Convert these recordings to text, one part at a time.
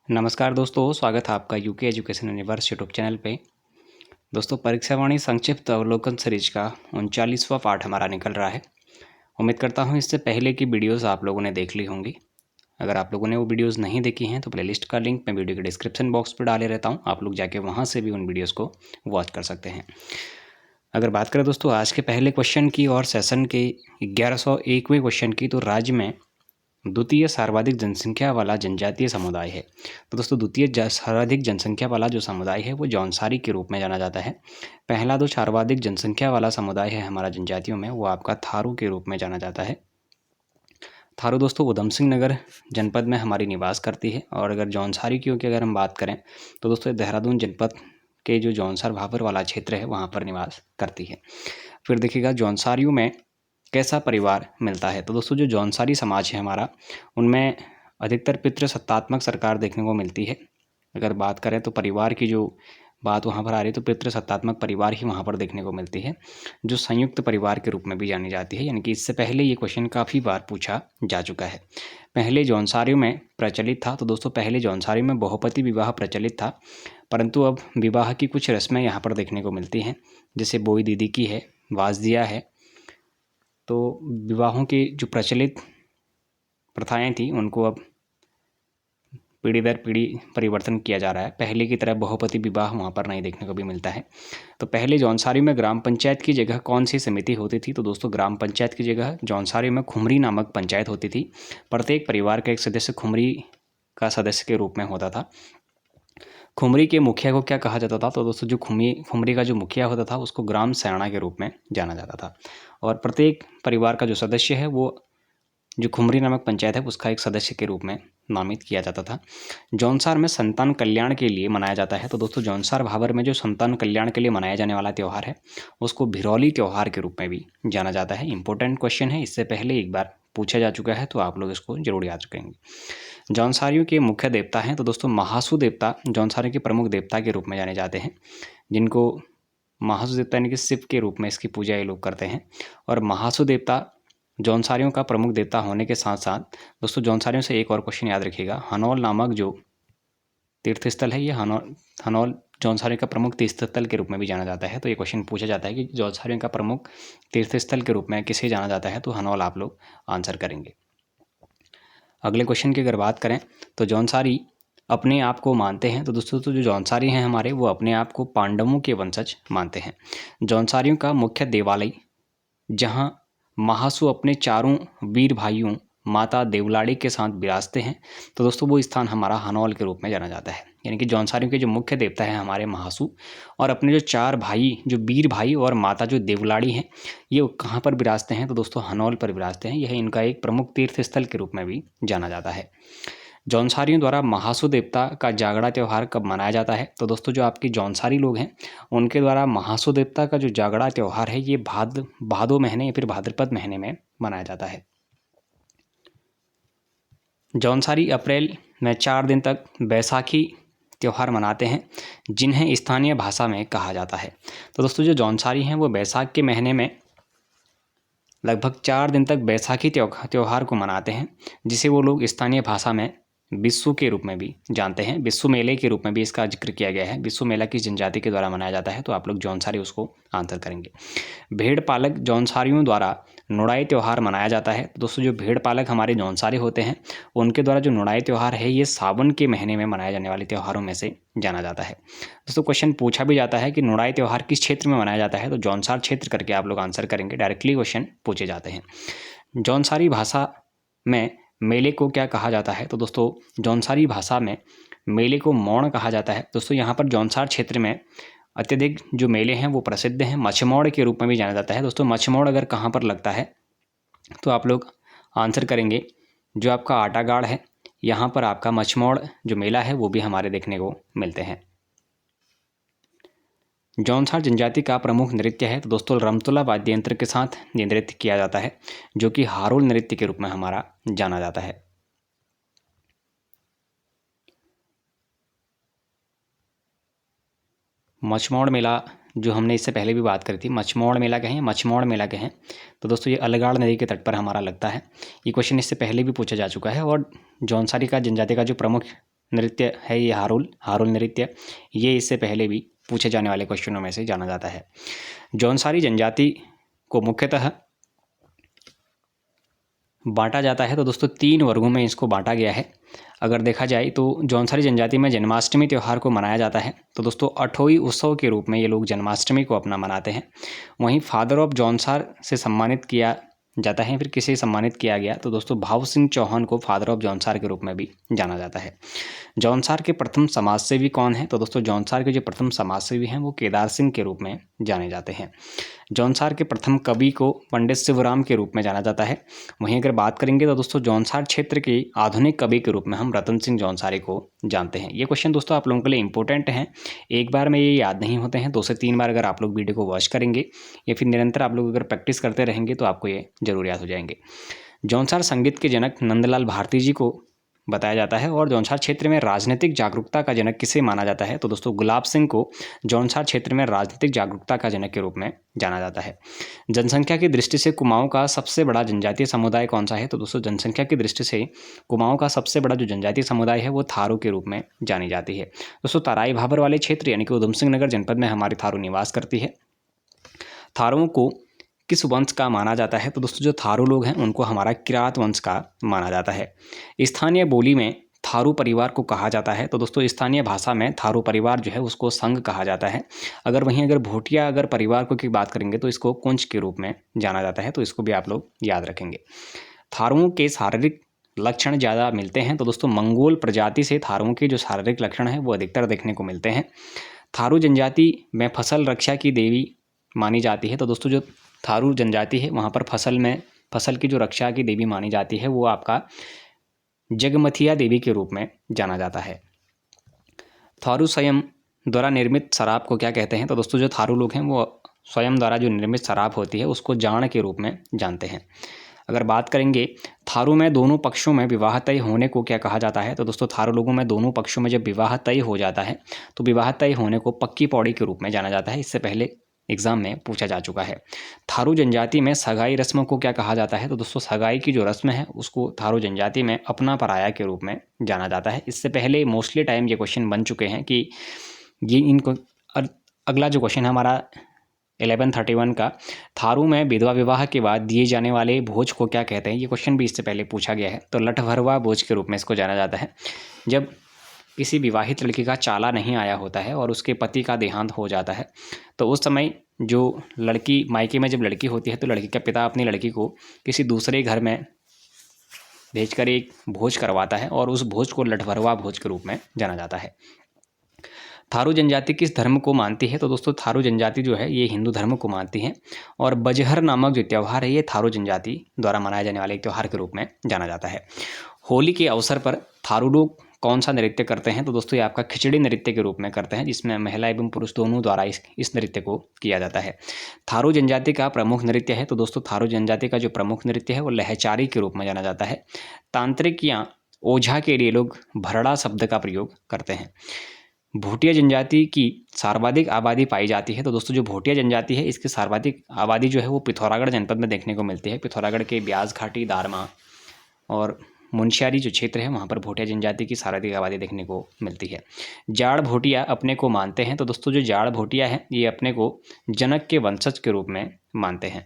नमस्कार दोस्तों, स्वागत है आपका UK education universe YouTube channel पे। दोस्तों, परीक्षावाणी संक्षिप्त अवलोकन सीरीज का 39वां पार्ट हमारा निकल रहा है। उम्मीद करता हूँ इससे पहले की वीडियोस आप लोगों ने देख ली होंगी। अगर आप लोगों ने वो वीडियोस नहीं देखी हैं तो प्लेलिस्ट का लिंक मैं वीडियो के डिस्क्रिप्शन बॉक्स पर डाले रहता हूँ, आप लोग जाके वहाँ से भी उन वीडियोज़ को वॉच कर सकते हैं। अगर बात करें दोस्तों आज के पहले क्वेश्चन की और सेशन के 1101वें क्वेश्चन की, तो राज्य में द्वितीय सर्वाधिक जनसंख्या वाला जनजातीय समुदाय है। तो दोस्तों द्वितीय सर्वाधिक जनसंख्या वाला जो समुदाय है वो जौनसारी के रूप में जाना जाता है। पहला जो सर्वाधिक जनसंख्या वाला समुदाय है हमारा जनजातियों में, वो आपका थारू के रूप में जाना जाता है। थारू दोस्तों उधम सिंह नगर जनपद में हमारी निवास करती है। और अगर जौनसारी की अगर हम बात करें तो दोस्तों देहरादून जनपद के जो जौनसार भाबर वाला क्षेत्र है वहाँ पर निवास करती है। फिर देखिएगा जौनसारियों में कैसा परिवार मिलता है। तो दोस्तों जो जौनसारी समाज है हमारा, उनमें अधिकतर पितृसत्तात्मक सरकार देखने को मिलती है। अगर बात करें तो परिवार की जो बात वहाँ पर आ रही है तो पितृसत्तात्मक परिवार ही वहाँ पर देखने को मिलती है, जो संयुक्त परिवार के रूप में भी जानी जाती है। यानी कि इससे पहले ये क्वेश्चन काफ़ी बार पूछा जा चुका है। पहले जौनसारियों में प्रचलित था, तो दोस्तों पहले जौनसारियों में बहुपति विवाह प्रचलित था, परंतु अब विवाह की कुछ रस्में यहाँ पर देखने को मिलती हैं, जैसे बोई दीदी की है, वाजदिया है। तो विवाहों की जो प्रचलित प्रथाएं थी उनको अब पीढ़ी दर पीढ़ी परिवर्तन किया जा रहा है। पहले की तरह बहुपति विवाह वहाँ पर नहीं देखने को भी मिलता है। तो पहले जौनसारी में ग्राम पंचायत की जगह कौन सी समिति होती थी? तो दोस्तों ग्राम पंचायत की जगह जौनसारी में खुमरी नामक पंचायत होती थी। प्रत्येक परिवार का एक सदस्य खुमरी का सदस्य के रूप में होता था। खुमरी के मुखिया को क्या कहा जाता था? तो दोस्तों जो खुमरी का जो मुखिया होता था उसको ग्राम सेना के रूप में जाना जाता था। और प्रत्येक परिवार का जो सदस्य है वो जो खुमरी नामक पंचायत है उसका एक सदस्य के रूप में नामित किया जाता था। जौनसार में संतान कल्याण के लिए मनाया जाता है। तो दोस्तों जौनसार भाबर में जो संतान कल्याण के लिए मनाया जाने वाला त्यौहार है उसको भिरौली त्यौहार के रूप में भी जाना जाता है। इंपॉर्टेंट क्वेश्चन है, इससे पहले एक बार पूछा जा चुका है, तो आप लोग इसको जरूर याद रखेंगे। जौनसारियों के मुख्य देवता हैं, तो दोस्तों महासू देवता जौनसारियों के प्रमुख देवता के रूप में जाने जाते हैं, जिनको महासू देवता यानी कि शिव के रूप में इसकी पूजा ये लोग करते हैं। और महासू देवता जौनसारियों का प्रमुख देवता होने के साथ साथ दोस्तों जौनसारियों से एक और क्वेश्चन याद रखिएगा, हनौल नामक जो तीर्थस्थल है, ये हनौल जौनसारियों का प्रमुख तीर्थस्थल के रूप में भी जाना जाता है। तो ये क्वेश्चन पूछा जाता है कि जौनसारियों का प्रमुख तीर्थस्थल के रूप में किसे जाना जाता है, तो हनौल आप लोग आंसर करेंगे। अगले क्वेश्चन की अगर बात करें तो जौनसारी अपने आप को मानते हैं। तो दोस्तों तो जो जौनसारी हैं हमारे, वो अपने आप को पांडवों के वंशज मानते हैं। जौनसारियों का मुख्य देवालय जहाँ महासू अपने चारों वीर भाइयों माता देवलाड़ी के साथ विराजते हैं, तो दोस्तों वो स्थान हमारा हनौल के रूप में जाना जाता है। यानी कि जौनसारियों के जो मुख्य देवता हैं हमारे महासू, और अपने जो चार भाई जो वीर भाई और माता जो देवलाड़ी हैं, ये कहाँ पर विराजते हैं? तो दोस्तों हनौल पर विराजते हैं। यह इनका एक प्रमुख तीर्थ स्थल के रूप में भी जाना जाता है। जौनसारियों द्वारा महासू देवता का जागड़ा त्यौहार कब मनाया जाता है? तो दोस्तों जो आपके जौनसारी लोग हैं उनके द्वारा महासू देवता का जो जागड़ा त्यौहार है ये भादो महीने या फिर भाद्रपद महीने में मनाया जाता है। जौनसारी अप्रैल में 4 दिन तक बैसाखी त्यौहार मनाते हैं, जिन्हें स्थानीय भाषा में कहा जाता है। तो दोस्तों जो जौनसारी हैं वो बैसाख के महीने में लगभग 4 दिन तक बैसाखी त्यौहार को मनाते हैं, जिसे वो लोग स्थानीय भाषा में बिस्सू के रूप में भी जानते हैं। बिस्सू मेले के रूप में भी इसका जिक्र किया गया है। बिस्सू मेला किस जनजाति के द्वारा मनाया जाता है? तो आप लोग जौनसारी उसको आंसर करेंगे। भेड़ पालक जौनसारियों द्वारा नुड़ाई त्यौहार मनाया जाता है। दोस्तों जो भेड़ पालक हमारे जौनसारी होते हैं उनके द्वारा जो नुड़ाई त्यौहार है ये सावन के महीने में मनाए जाने वाले त्यौहारों में से जाना जाता है। दोस्तों क्वेश्चन पूछा भी जाता है कि नुड़ाई त्यौहार किस क्षेत्र में मनाया जाता है, तो जौनसार क्षेत्र करके आप लोग आंसर करेंगे। डायरेक्टली क्वेश्चन पूछे जाते हैं। जौनसारी भाषा में मेले को क्या कहा जाता है? तो दोस्तों जौनसारी भाषा में मेले को मौड़ कहा जाता है। दोस्तों यहाँ पर जौनसार क्षेत्र में अत्यधिक जो मेले हैं वो प्रसिद्ध हैं, मछमौड़ के रूप में भी जाना जाता है। दोस्तों मछमौड़ अगर कहाँ पर लगता है तो आप लोग आंसर करेंगे जो आपका आटागाड़ है, यहाँ पर आपका मछमौड़ जो मेला है वो भी हमारे देखने को मिलते हैं। जौनसार जनजाति का प्रमुख नृत्य है, तो दोस्तों रमतुला वाद्य यंत्र के साथ ये नृत्य किया जाता है, जो कि हारोल नृत्य के रूप में हमारा जाना जाता है। मछमौड़ मेला जो हमने इससे पहले भी बात करी थी, मछमौड़ मेला कहें, मछमौड़ मेला कहें, तो दोस्तों ये अलगाड़ नदी के तट पर हमारा लगता है। ये क्वेश्चन इससे पहले भी पूछा जा चुका है। और जौनसारी का जनजाति का जो प्रमुख नृत्य है ये हारुल नृत्य, ये इससे पहले भी पूछे जाने वाले क्वेश्चनों में से जाना जाता है। जौनसारी जनजाति को मुख्यतः बांटा जाता है तो दोस्तों 3 वर्गों में इसको बांटा गया है। अगर देखा जाए तो जौनसारी जनजाति में जन्माष्टमी त्यौहार को मनाया जाता है, तो दोस्तों अठोई उत्सव के रूप में ये लोग जन्माष्टमी को अपना मनाते हैं। वहीं फादर ऑफ जौनसार से सम्मानित किया जाता है, फिर किसे सम्मानित किया गया तो दोस्तों भाव सिंह चौहान को फादर ऑफ जौनसार के रूप में भी जाना जाता है। जौनसार के प्रथम समाजसेवी कौन है तो दोस्तों जौनसार के जो प्रथम समाजसेवी हैं वो केदार सिंह के रूप में जाने जाते हैं। जौनसार के प्रथम कवि को पंडित शिवराम के रूप में जाना जाता है। वहीं अगर बात करेंगे तो दोस्तों जौनसार क्षेत्र के आधुनिक कवि के रूप में हम रतन सिंह जौनसारी को जानते हैं। ये क्वेश्चन दोस्तों आप लोगों के लिए इंपॉर्टेंट हैं, एक बार में ये याद नहीं होते हैं, 2 से 3 बार अगर आप लोग वीडियो को वॉच करेंगे या फिर निरंतर आप लोग अगर प्रैक्टिस करते रहेंगे तो आपको ये जरूर याद हो जाएंगे। जौनसार संगीत के जनक नंदलाल भारती जी को बताया जाता है। और जौनसार क्षेत्र में राजनीतिक जागरूकता का जनक किसे माना जाता है तो दोस्तों गुलाब सिंह को जौनसार क्षेत्र में राजनीतिक जागरूकता का जनक के रूप में जाना जाता है। जनसंख्या की दृष्टि से कुमाऊं का सबसे बड़ा जनजातीय समुदाय कौन सा है तो दोस्तों जनसंख्या की दृष्टि से कुमाऊं का सबसे बड़ा जो जनजातीय समुदाय है वो थारू के रूप में जानी जाती है। दोस्तों तराई भाबर वाले क्षेत्र यानी कि उधम सिंह नगर जनपद में हमारी थारू निवास करती है। थारुओं को किस वंश का माना जाता है तो दोस्तों जो थारू लोग हैं उनको हमारा किरात वंश का माना जाता है। स्थानीय बोली में थारू परिवार को कहा जाता है तो दोस्तों स्थानीय भाषा में थारू परिवार जो है उसको संघ कहा जाता है। अगर भोटिया परिवार को की बात करेंगे तो इसको कुंज के रूप में जाना जाता है, तो इसको भी आप लोग याद रखेंगे। थारुओं के शारीरिक लक्षण ज़्यादा मिलते हैं तो दोस्तों मंगोल प्रजाति से थारुओं के जो शारीरिक लक्षण हैं वो अधिकतर देखने को मिलते हैं। थारू जनजाति में फसल रक्षा की देवी मानी जाती है तो दोस्तों जो थारू जनजाति है वहाँ पर फसल की जो रक्षा की देवी मानी जाती है वो आपका जगमथिया देवी के रूप में जाना जाता है। थारू स्वयं द्वारा निर्मित शराब को क्या कहते हैं तो दोस्तों जो थारू लोग हैं वो स्वयं द्वारा जो निर्मित शराब होती है उसको जाण के रूप में जानते हैं। अगर बात करेंगे थारू में दोनों पक्षों में विवाह तय होने को क्या कहा जाता है तो दोस्तों थारू लोगों में दोनों पक्षों में जब विवाह तय हो जाता है तो विवाह तय होने को पक्की पौड़ी के रूप में जाना जाता है। इससे पहले एग्जाम में पूछा जा चुका है। थारू जनजाति में सगाई रस्म को क्या कहा जाता है तो दोस्तों सगाई की जो रस्म है उसको थारू जनजाति में अपना पराया के रूप में जाना जाता है। इससे पहले मोस्टली टाइम ये क्वेश्चन बन चुके हैं कि ये इनको अगला जो क्वेश्चन है हमारा 1131 का, थारू में विधवा विवाह के बाद दिए जाने वाले भोज को क्या कहते हैं, ये क्वेश्चन भी इससे पहले पूछा गया है। तो लठभरवा भोज के रूप में इसको जाना जाता है। जब किसी विवाहित लड़की का चाला नहीं आया होता है और उसके पति का देहांत हो जाता है तो उस समय जो लड़की मायके में जब लड़की होती है तो लड़की का पिता अपनी लड़की को किसी दूसरे घर में भेजकर एक भोज करवाता है और उस भोज को लठभरवा भोज के रूप में जाना जाता है। थारू जनजाति किस धर्म को मानती है तो दोस्तों थारू जनजाति जो है ये हिंदू धर्म को मानती है। और बजहर नामक जो त्यौहार है ये थारू जनजाति द्वारा मनाए जाने वाले एक त्यौहार के रूप में जाना जाता है। होली के अवसर पर थारू लोग कौन सा नृत्य करते हैं तो दोस्तों ये आपका खिचड़ी नृत्य के रूप में करते हैं, जिसमें महिला एवं पुरुष दोनों द्वारा इस नृत्य को किया जाता है। थारू जनजाति का प्रमुख नृत्य है तो दोस्तों थारू जनजाति का जो प्रमुख नृत्य है वो लहचारी के रूप में जाना जाता है। तांत्रिक या ओझा के लिए लोग भरड़ा शब्द का प्रयोग करते हैं। भोटिया जनजाति की सर्वाधिक आबादी पाई जाती है तो दोस्तों जो भोटिया जनजाति है इसकी सर्वाधिक आबादी जो है वो पिथौरागढ़ जनपद में देखने को मिलती है। पिथौरागढ़ के ब्यास घाटी, दारमा और मुंशियारी जो क्षेत्र है वहाँ पर भोटिया जनजाति की सर्वाधिक आबादी देखने को मिलती है। जाड़ भोटिया अपने को मानते हैं तो दोस्तों जो जाड़ भोटिया है ये अपने को जनक के वंशज के रूप में मानते हैं।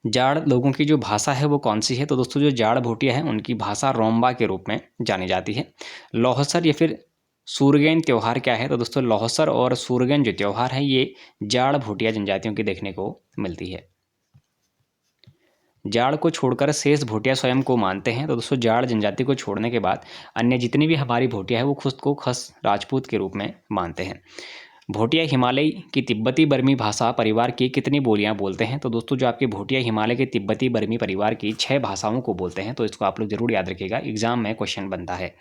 जाड़ लोगों की जो भाषा है वो कौन सी है तो दोस्तों जो जाड़ भोटिया है उनकी भाषा रोम्बा के रूप में जानी जाती है। लौहसर या फिर सूरगैन त्यौहार क्या है तो दोस्तों लौहसर और सूरगैन जो त्यौहार है ये जाड़ भोटिया जनजातियों की देखने को मिलती है। जाड़ को छोड़कर शेष भोटिया स्वयं को मानते हैं तो दोस्तों जाड़ जनजाति को छोड़ने के बाद अन्य जितनी भी हमारी भोटिया है वो खुद को खस राजपूत के रूप में मानते हैं। भोटिया हिमालय की तिब्बती बर्मी भाषा परिवार की कितनी बोलियां बोलते हैं तो दोस्तों जो आपके भोटिया हिमालय के तिब्बती बर्मी परिवार की 6 भाषाओं को बोलते हैं, तो इसको आप लोग जरूर याद रखिएगा, एग्जाम में क्वेश्चन बनता है।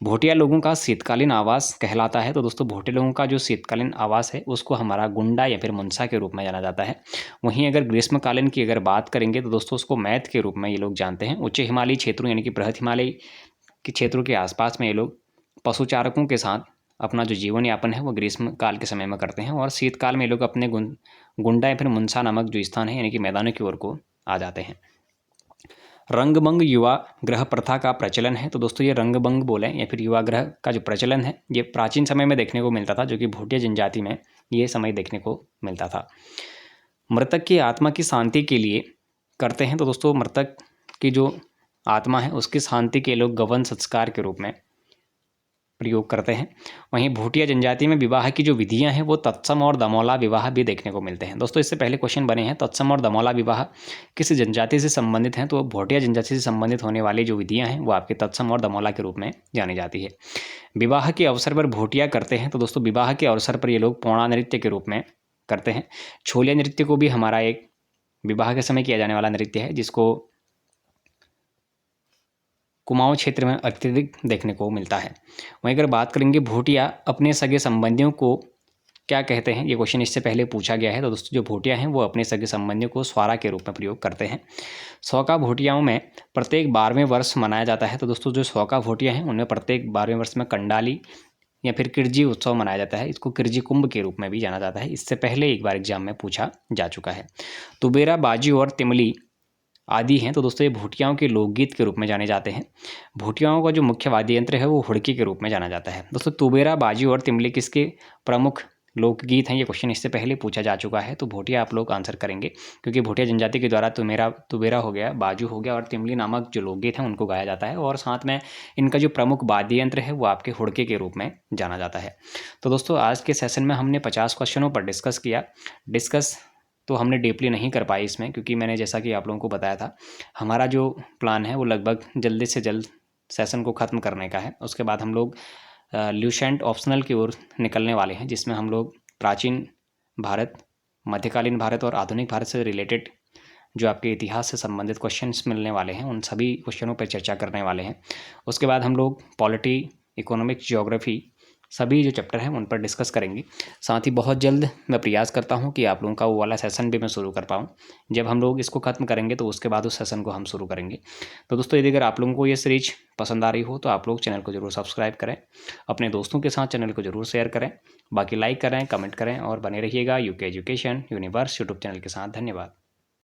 भोटिया लोगों का शीतकालीन आवास कहलाता है तो दोस्तों भोटिया लोगों का जो शीतकालीन आवास है उसको हमारा गुंडा या फिर मुंसा के रूप में जाना जाता है। वहीं अगर ग्रीष्मकालीन की अगर बात करेंगे तो दोस्तों उसको मैथ के रूप में ये लोग जानते हैं। उच्च हिमालयी क्षेत्रों यानी कि बृहद हिमालय के क्षेत्रों के आसपास में ये लोग पशुचारकों के साथ अपना जो जीवन यापन है वो ग्रीष्म काल के समय में करते हैं और शीतकाल में ये लोग अपने गुंडा या फिर मुंसा नामक जो स्थान है यानी कि मैदानों की ओर को आ जाते हैं। रंगभंग युवा ग्रह प्रथा का प्रचलन है। तो दोस्तों ये रंगभंग बोलें या फिर युवा ग्रह का जो प्रचलन है ये प्राचीन समय में देखने को मिलता था, जो कि भूटिया जनजाति में ये समय देखने को मिलता था। मृतक की आत्मा की शांति के लिए करते हैं। तो दोस्तों मृतक की जो आत्मा है उसकी शांति के लोग गवन संस्कार के रूप में प्रयोग करते हैं। वहीं भूटिया जनजाति में विवाह की जो विधियां हैं वो तत्सम और दमौला विवाह भी देखने को मिलते हैं। दोस्तों इससे पहले क्वेश्चन बने हैं तत्सम और दमौला विवाह किस जनजाति से संबंधित हैं, तो भूटिया जनजाति से संबंधित होने वाली जो विधियां हैं वो आपके तत्सम और दमौला के रूप में जानी जाती है। विवाह के अवसर पर भूटिया करते हैं। तो दोस्तों विवाह के अवसर पर ये लोग पौड़ा नृत्य के रूप में करते हैं। छोलिया नृत्य को भी हमारा एक विवाह के समय किया जाने वाला नृत्य है, जिसको कुमाऊं क्षेत्र में अत्यधिक देखने को मिलता है। वहीं अगर बात करेंगे भूटिया अपने सगे संबंधियों को क्या कहते हैं, ये क्वेश्चन इससे पहले पूछा गया है। तो दोस्तों जो भूटिया हैं वो अपने सगे संबंधियों को स्वारा के रूप में प्रयोग करते हैं। सौका भूटियाओं में प्रत्येक 12वें वर्ष मनाया जाता है। तो दोस्तों जो सौका भूटिया हैं उनमें प्रत्येक 12वें वर्ष में कंडाली या फिर किरजी उत्सव मनाया जाता है। इसको किरजी कुंभ के रूप में भी जाना जाता है। इससे पहले एक बार एग्जाम में पूछा जा चुका है। तुबेरा, बाजी और तिमली आदि हैं। तो दोस्तों ये भूटियाओं के लोकगीत के रूप में जाने जाते हैं। भूटियाओं का जो मुख्य वाद्य यंत्र है वो हुड़की के रूप में जाना जाता है। दोस्तों तुबेरा, बाजी और तिमली किसके प्रमुख लोकगीत हैं, ये क्वेश्चन इससे पहले पूछा जा चुका है। तो भूटिया आप लोग आंसर करेंगे, क्योंकि भूटिया जनजाति के द्वारा तुबेरा हो गया, बाजू हो गया और तिमली नामक जो लोकगीत हैं उनको गाया जाता है। और साथ में इनका जो प्रमुख वाद्य यंत्र है वो आपके हुड़के के रूप में जाना जाता है। तो दोस्तों आज के सेशन में हमने 50 क्वेश्चनों पर डिस्कस किया। तो हमने डीपली नहीं कर पाई इसमें, क्योंकि मैंने जैसा कि आप लोगों को बताया था हमारा जो प्लान है वो लगभग जल्दी से जल्द सेशन को ख़त्म करने का है। उसके बाद हम लोग ल्यूसेंट ऑप्शनल की ओर निकलने वाले हैं, जिसमें हम लोग प्राचीन भारत, मध्यकालीन भारत और आधुनिक भारत से रिलेटेड जो आपके इतिहास से संबंधित क्वेश्चंस मिलने वाले हैं उन सभी क्वेश्चनों पर चर्चा करने वाले हैं। उसके बाद हम लोग पॉलिटी, इकोनॉमिक्स, ज्योग्राफी सभी जो चैप्टर हैं उन पर डिस्कस करेंगे। साथ ही बहुत जल्द मैं प्रयास करता हूं कि आप लोगों का वो वाला सेशन भी मैं शुरू कर पाऊं। जब हम लोग इसको ख़त्म करेंगे तो उसके बाद उस सेशन को हम शुरू करेंगे। तो दोस्तों यदि अगर आप लोगों को ये सीरीज पसंद आ रही हो तो आप लोग चैनल को जरूर सब्सक्राइब करें, अपने दोस्तों के साथ चैनल को जरूर शेयर करें, बाकी लाइक करें, कमेंट करें और बने रहिएगा UK education universe YouTube channel के साथ। धन्यवाद।